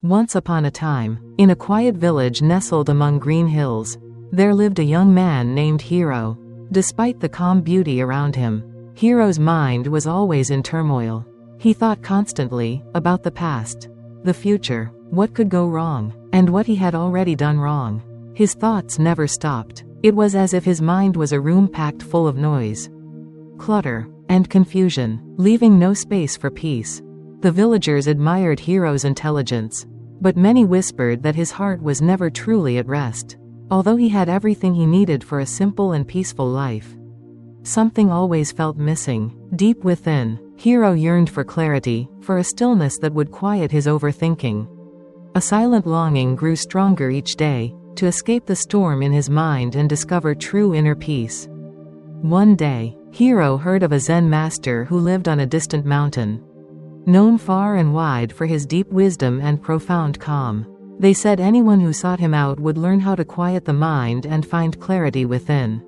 Once upon a time, in a quiet village nestled among green hills, there lived a young man named Hero. Despite the calm beauty around him, Hero's mind was always in turmoil. He thought constantly about the past, the future, what could go wrong, and what he had already done wrong. His thoughts never stopped. It was as if his mind was a room packed full of noise, clutter, and confusion, leaving no space for peace. The villagers admired Hero's intelligence, but many whispered that his heart was never truly at rest. Although he had everything he needed for a simple and peaceful life, something always felt missing. Deep within, Hero yearned for clarity, for a stillness that would quiet his overthinking. A silent longing grew stronger each day, to escape the storm in his mind and discover true inner peace. One day, Hero heard of a Zen master who lived on a distant mountain, known far and wide for his deep wisdom and profound calm. They said anyone who sought him out would learn how to quiet the mind and find clarity within.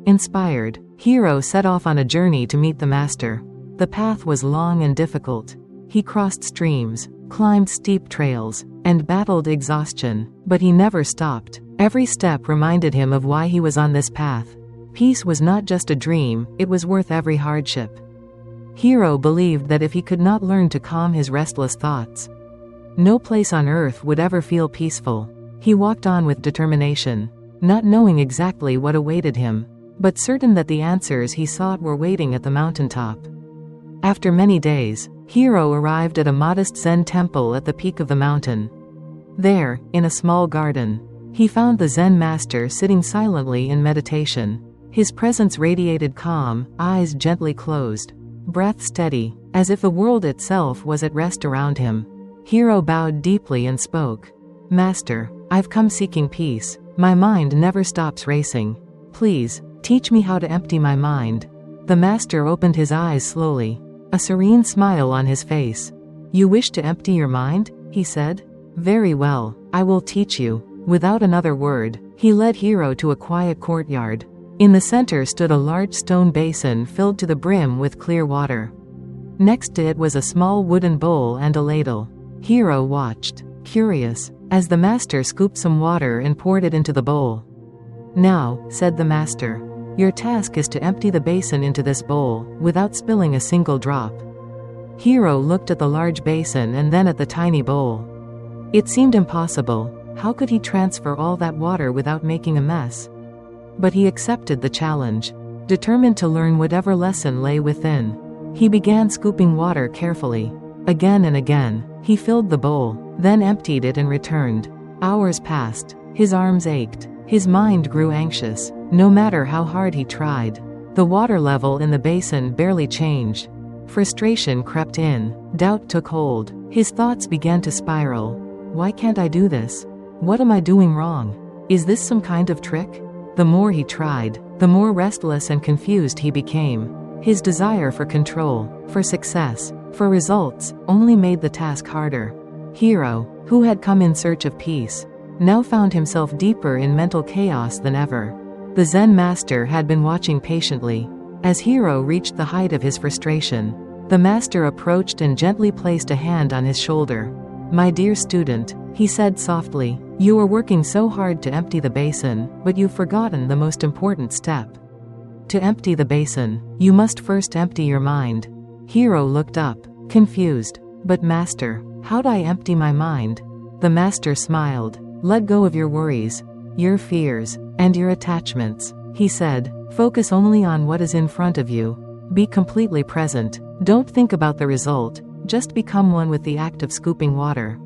Inspired, Hero set off on a journey to meet the master. The path was long and difficult. He crossed streams, climbed steep trails, and battled exhaustion, but he never stopped. Every step reminded him of why he was on this path. Peace was not just a dream, it was worth every hardship. Hero believed that if he could not learn to calm his restless thoughts, no place on earth would ever feel peaceful. He walked on with determination, not knowing exactly what awaited him, but certain that the answers he sought were waiting at the mountaintop. After many days, Hero arrived at a modest Zen temple at the peak of the mountain. There, in a small garden, he found the Zen master sitting silently in meditation. His presence radiated calm, eyes gently closed, breath steady, as if the world itself was at rest around him. Hero bowed deeply and spoke. "Master, I've come seeking peace. My mind never stops racing. Please, teach me how to empty my mind." The master opened his eyes slowly, a serene smile on his face. "You wish to empty your mind?" he said. "Very well, I will teach you." Without another word, he led Hero to a quiet courtyard. In the center stood a large stone basin filled to the brim with clear water. Next to it was a small wooden bowl and a ladle. Hero watched, curious, as the master scooped some water and poured it into the bowl. "Now," said the master, "your task is to empty the basin into this bowl, without spilling a single drop." Hero looked at the large basin and then at the tiny bowl. It seemed impossible. How could he transfer all that water without making a mess? But he accepted the challenge, determined to learn whatever lesson lay within. He began scooping water carefully. Again and again, he filled the bowl, then emptied it and returned. Hours passed. His arms ached. His mind grew anxious. No matter how hard he tried, the water level in the basin barely changed. Frustration crept in. Doubt took hold. His thoughts began to spiral. Why can't I do this? What am I doing wrong? Is this some kind of trick? The more he tried, the more restless and confused he became. His desire for control, for success, for results, only made the task harder. Hero, who had come in search of peace, now found himself deeper in mental chaos than ever. The Zen master had been watching patiently. As Hero reached the height of his frustration, the master approached and gently placed a hand on his shoulder. "My dear student," he said softly, "you are working so hard to empty the basin, but you've forgotten the most important step. To empty the basin, you must first empty your mind." Hero looked up, confused. "But master, how do I empty my mind?" The master smiled. "Let go of your worries, your fears, and your attachments," he said. "Focus only on what is in front of you. Be completely present. Don't think about the result, just become one with the act of scooping water."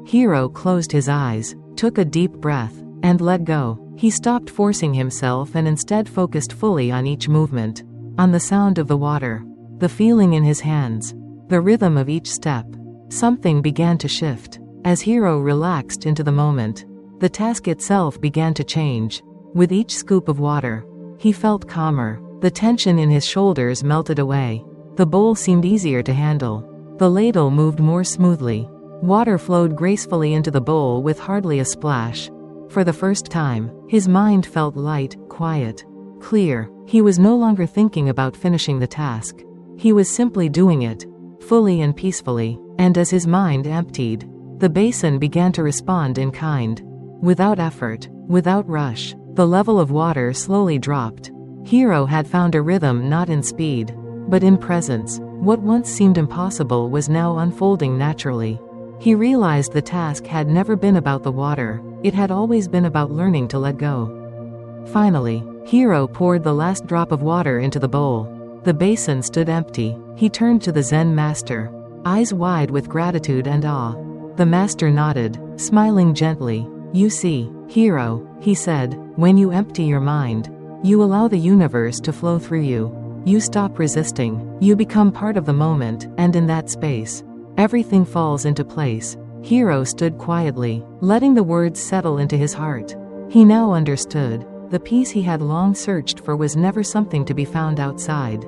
Hero closed his eyes, took a deep breath, and let go. He stopped forcing himself and instead focused fully on each movement, on the sound of the water, the feeling in his hands, the rhythm of each step. Something began to shift. As Hero relaxed into the moment, the task itself began to change. With each scoop of water, he felt calmer. The tension in his shoulders melted away. The bowl seemed easier to handle. The ladle moved more smoothly. Water flowed gracefully into the bowl with hardly a splash. For the first time, his mind felt light, quiet, clear. He was no longer thinking about finishing the task. He was simply doing it, fully and peacefully. And as his mind emptied, The basin began to respond in kind. Without effort, without rush, the level of water slowly dropped. Hero had found a rhythm not in speed, but in presence. What once seemed impossible was now unfolding naturally. He realized the task had never been about the water, it had always been about learning to let go. Finally, Hero poured the last drop of water into the bowl. The basin stood empty. He turned to the Zen master, eyes wide with gratitude and awe. The master nodded, smiling gently. You see, Hero, he said, when you empty your mind, you allow the universe to flow through you. You stop resisting, you become part of the moment, and in that space, everything falls into place. Hero stood quietly, letting the words settle into his heart. He now understood. The peace he had long searched for was never something to be found outside.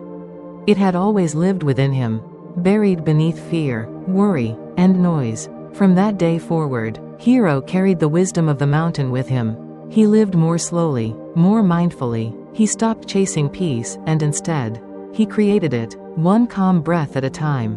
It had always lived within him, buried beneath fear, worry, and noise. From that day forward, Hero carried the wisdom of the mountain with him. He lived more slowly, more mindfully. He stopped chasing peace, and instead, he created it, one calm breath at a time.